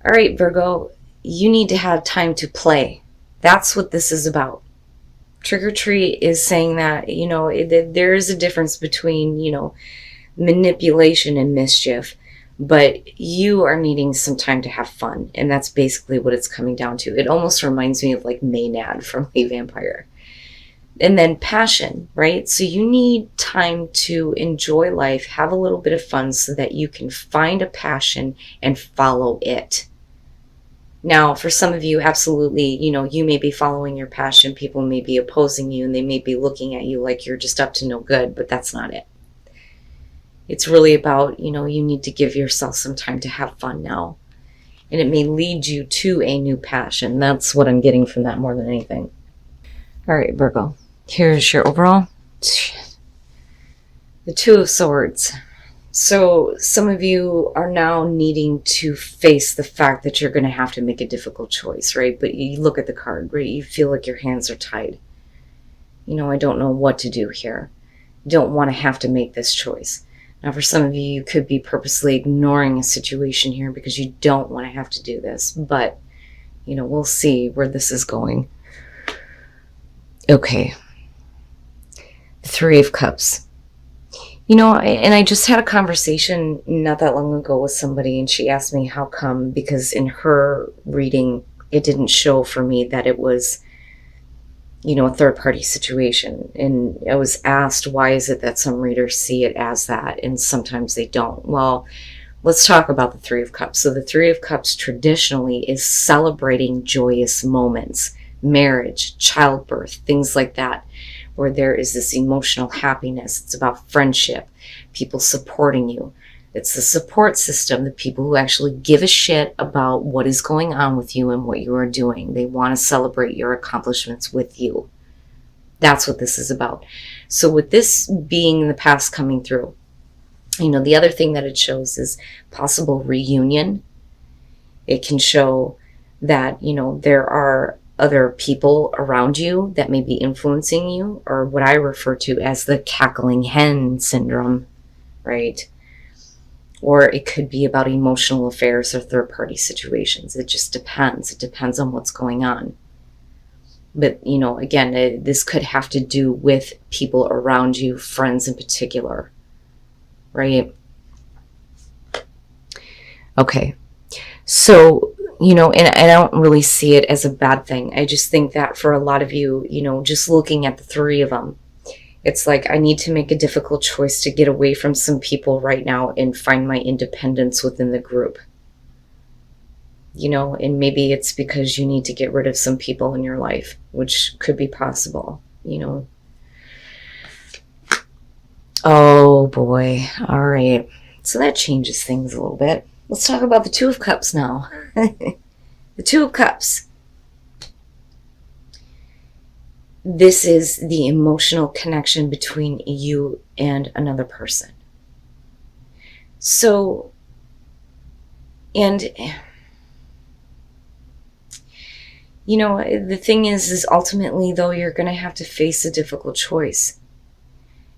All right, Virgo, you need to have time to play. That's what this is about. Trick or treat is saying that, there is a difference between, manipulation and mischief, but you are needing some time to have fun. And that's basically what it's coming down to. It almost reminds me of like Maynard from A Vampire. And then passion, right? So you need time to enjoy life, have a little bit of fun so that you can find a passion and follow it. Now, for some of you, absolutely, you may be following your passion. People may be opposing you and they may be looking at you like you're just up to no good, but that's not it. It's really about, you need to give yourself some time to have fun now. And it may lead you to a new passion. That's what I'm getting from that more than anything. All right, Virgo, here's your overall. The Two of Swords. So some of you are now needing to face the fact that you're going to have to make a difficult choice, right? But you look at the card, right? You feel like your hands are tied. I don't know what to do here. Don't want to have to make this choice. Now, for some of you, you could be purposely ignoring a situation here because you don't want to have to do this. But, we'll see where this is going. Okay. The Three of Cups. And I just had a conversation not that long ago with somebody, and she asked me how come, because in her reading, it didn't show for me that it was, a third-party situation. And I was asked, why is it that some readers see it as that, and sometimes they don't? Well, let's talk about the Three of Cups. So the Three of Cups traditionally is celebrating joyous moments, marriage, childbirth, things like that, where there is this emotional happiness. It's about friendship, people supporting you. It's the support system, the people who actually give a shit about what is going on with you and what you are doing. They want to celebrate your accomplishments with you. That's what this is about. So with this being in the past coming through, the other thing that it shows is possible reunion. It can show that, there are other people around you that may be influencing you, or what I refer to as the cackling hen syndrome, right? Or it could be about emotional affairs or third-party situations. It just depends. It depends on what's going on. But, again, this could have to do with people around you, friends in particular, right? Okay. So, and I don't really see it as a bad thing. I just think that for a lot of you, just looking at the three of them, it's like I need to make a difficult choice to get away from some people right now and find my independence within the group. And maybe it's because you need to get rid of some people in your life, which could be possible, Oh boy. All right. So that changes things a little bit. Let's talk about the Two of Cups now. The Two of Cups. This is the emotional connection between you and another person. So, and, the thing is ultimately, though, you're going to have to face a difficult choice.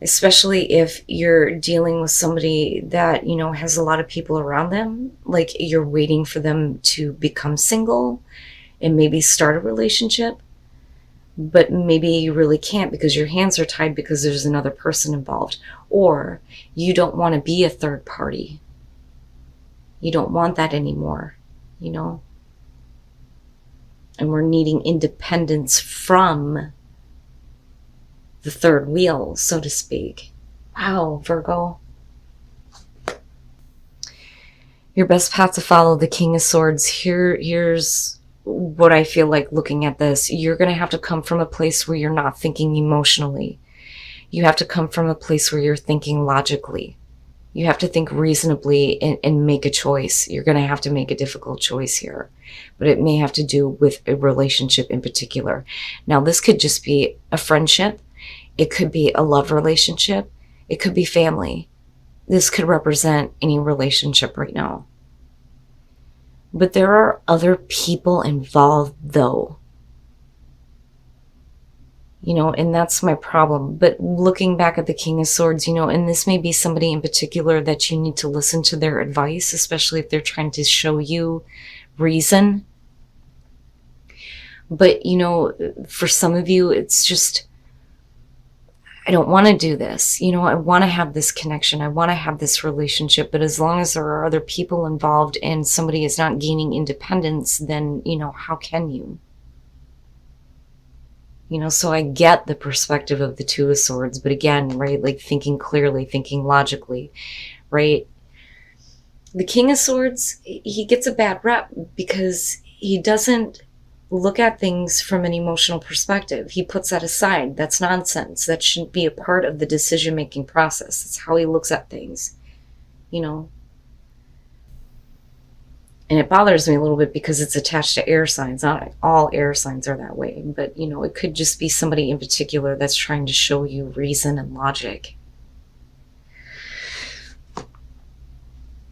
Especially if you're dealing with somebody that, has a lot of people around them, like you're waiting for them to become single and maybe start a relationship, but maybe you really can't because your hands are tied because there's another person involved, or you don't want to be a third party. You don't want that anymore, and we're needing independence from the third wheel, so to speak. Wow, Virgo. Your best path to follow, the King of Swords. Here's what I feel like looking at this. You're going to have to come from a place where you're not thinking emotionally. You have to come from a place where you're thinking logically. You have to think reasonably and make a choice. You're going to have to make a difficult choice here, but it may have to do with a relationship in particular. Now, this could just be a friendship. It could be a love relationship. It could be family. This could represent any relationship right now. But there are other people involved, though. And that's my problem. But looking back at the King of Swords, and this may be somebody in particular that you need to listen to their advice, especially if they're trying to show you reason. But, for some of you, it's just, I don't want to do this. I want to have this connection. I want to have this relationship. But as long as there are other people involved and somebody is not gaining independence, then, how can you? So I get the perspective of the Two of Swords. But again, right, like thinking clearly, thinking logically, right? The King of Swords, he gets a bad rep because he doesn't look at things from an emotional perspective. He puts that aside. That's nonsense. That shouldn't be a part of the decision-making process. That's how he looks at things, And it bothers me a little bit because it's attached to air signs. Not all air signs are that way, but, it could just be somebody in particular that's trying to show you reason and logic.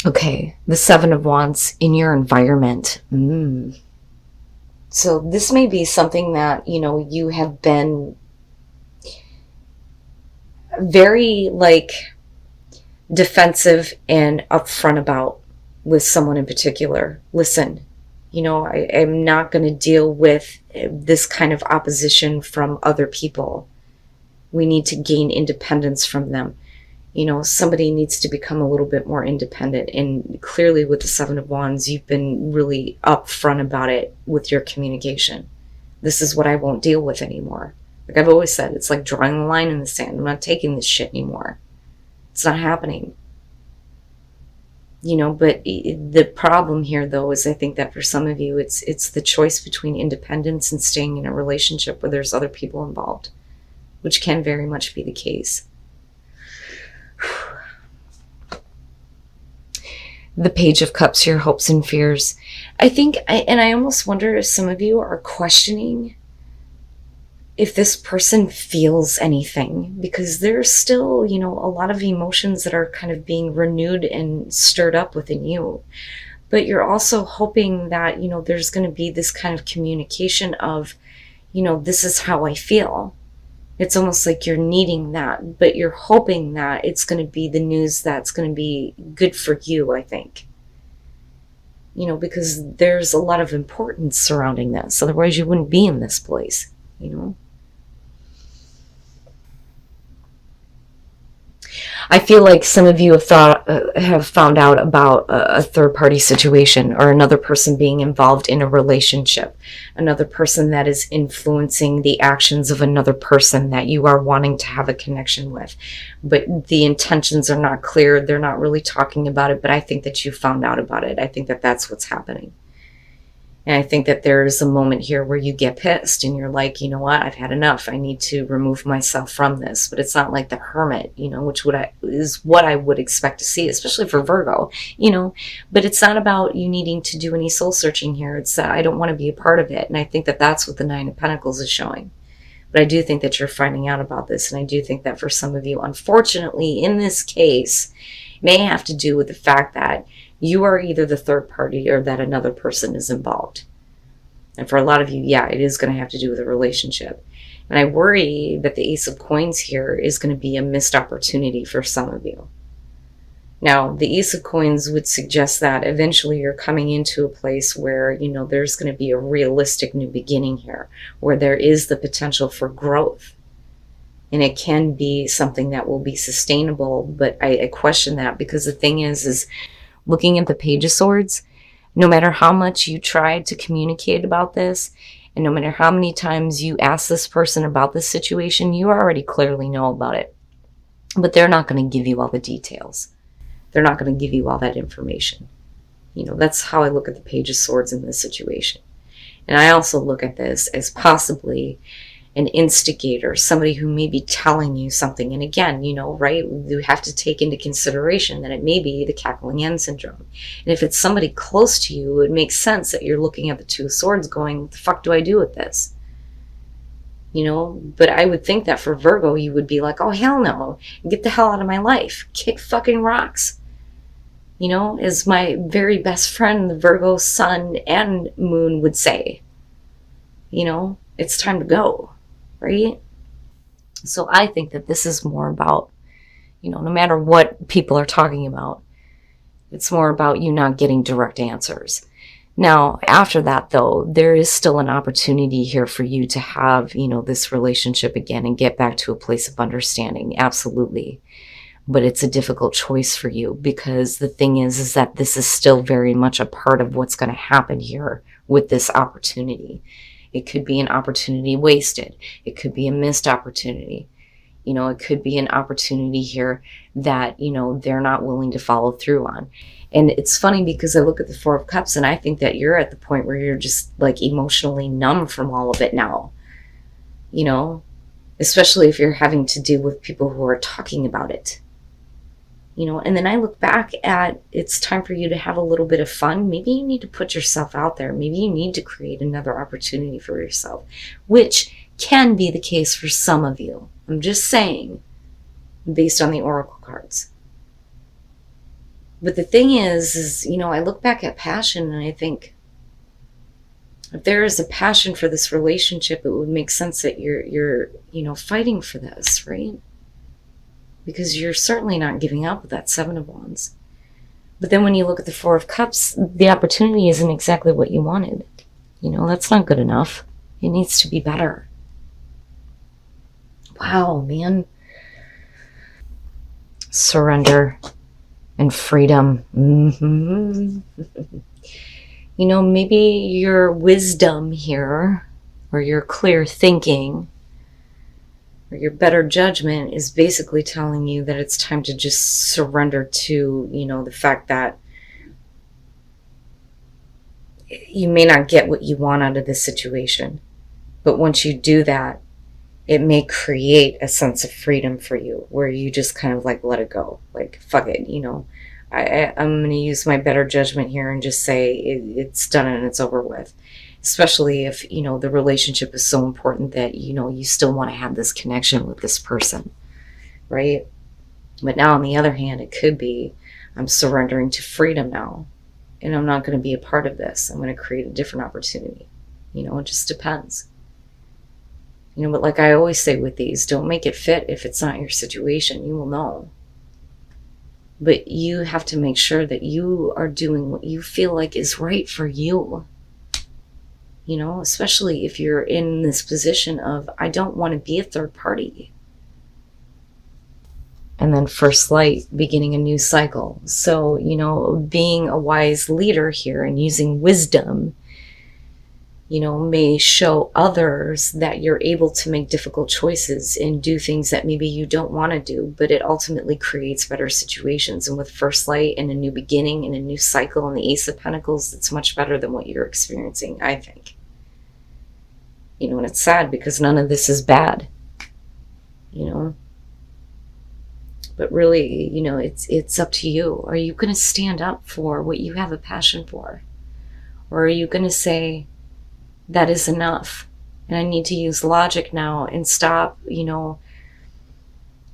Okay, the Seven of Wands in your environment. So this may be something that, you have been very, defensive and upfront about with someone in particular. Listen, I'm not going to deal with this kind of opposition from other people. We need to gain independence from them. Somebody needs to become a little bit more independent. And clearly with the Seven of Wands, you've been really upfront about it with your communication. This is what I won't deal with anymore. Like I've always said, it's like drawing a line in the sand. I'm not taking this shit anymore. It's not happening. But the problem here, though, is I think that for some of you, it's the choice between independence and staying in a relationship where there's other people involved, which can very much be the case. The Page of Cups, your hopes and fears. I think, and I almost wonder if some of you are questioning if this person feels anything, because there's still, a lot of emotions that are kind of being renewed and stirred up within you. But you're also hoping that, there's going to be this kind of communication of, this is how I feel. It's almost like you're needing that, but you're hoping that it's going to be the news that's going to be good for you, I think. Because there's a lot of importance surrounding this. Otherwise, you wouldn't be in this place, I feel like some of you have found out about a third-party situation or another person being involved in a relationship, another person that is influencing the actions of another person that you are wanting to have a connection with. But the intentions are not clear. They're not really talking about it, but I think that you found out about it. I think that that's what's happening. And I think that there's a moment here where you get pissed and you're like, you know what, I've had enough. I need to remove myself from this. But it's not like the Hermit, which is what I would expect to see, especially for Virgo, But it's not about you needing to do any soul searching here. It's that I don't want to be a part of it. And I think that that's what the Nine of Pentacles is showing. But I do think that you're finding out about this. And I do think that for some of you, unfortunately, in this case, may have to do with the fact that you are either the third party or that another person is involved. And for a lot of you, yeah, it is going to have to do with a relationship. And I worry that the Ace of Coins here is going to be a missed opportunity for some of you. Now, the Ace of Coins would suggest that eventually you're coming into a place where, there's going to be a realistic new beginning here, where there is the potential for growth. And it can be something that will be sustainable, but I question that, because the thing is looking at the Page of Swords, no matter how much you tried to communicate about this, and no matter how many times you ask this person about this situation, you already clearly know about it. But they're not going to give you all the details. They're not going to give you all that information. That's how I look at the Page of Swords in this situation. And I also look at this as possibly an instigator, somebody who may be telling you something. And again, right, you have to take into consideration that it may be the cackling hen syndrome. And if it's somebody close to you, it makes sense that you're looking at the Two of Swords going, what the fuck do I do with this? But I would think that for Virgo, you would be like, oh, hell no, get the hell out of my life. Kick fucking rocks. As my very best friend, the Virgo sun and moon would say, it's time to go. Right? So I think that this is more about, no matter what people are talking about, it's more about you not getting direct answers. Now, after that, though, there is still an opportunity here for you to have, this relationship again and get back to a place of understanding. Absolutely. But it's a difficult choice for you, because the thing is that this is still very much a part of what's going to happen here with this opportunity. It could be an opportunity wasted. It could be a missed opportunity. It could be an opportunity here that, they're not willing to follow through on. And it's funny because I look at the Four of Cups and I think that you're at the point where you're just like emotionally numb from all of it now, especially if you're having to deal with people who are talking about it, and then I look back at, it's time for you to have a little bit of fun. Maybe you need to put yourself out there. Maybe you need to create another opportunity for yourself, which can be the case for some of you. I'm just saying, based on the oracle cards. But the thing is, I look back at passion and I think, if there is a passion for this relationship, it would make sense that you're fighting for this, right? Because you're certainly not giving up with that Seven of Wands. But then when you look at the Four of Cups, the opportunity isn't exactly what you wanted. That's not good enough. It needs to be better. Wow, man. Surrender and freedom. Maybe your wisdom here, or your clear thinking, or your better judgment is basically telling you that it's time to just surrender to, the fact that you may not get what you want out of this situation. But once you do that, it may create a sense of freedom for you, where you just kind of like let it go. Like, fuck it, I'm going to use my better judgment here and just say it's done and it's over with. Especially if, the relationship is so important that, you still want to have this connection with this person, right? But now on the other hand, it could be, I'm surrendering to freedom now, and I'm not going to be a part of this. I'm going to create a different opportunity. It just depends. But like I always say with these, don't make it fit if it's not your situation. You will know. But you have to make sure that you are doing what you feel like is right for you. Especially if you're in this position of, I don't want to be a third party. And then first light, beginning a new cycle. So, being a wise leader here and using wisdom, may show others that you're able to make difficult choices and do things that maybe you don't want to do, but it ultimately creates better situations. And with first light and a new beginning and a new cycle and the Ace of Pentacles, it's much better than what you're experiencing, I think. And it's sad because none of this is bad, but really, it's up to you. Are you going to stand up for what you have a passion for? Or are you going to say, that is enough, and I need to use logic now and stop,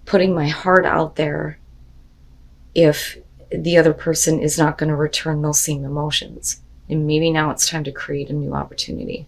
putting my heart out there if the other person is not going to return those same emotions? And maybe now it's time to create a new opportunity.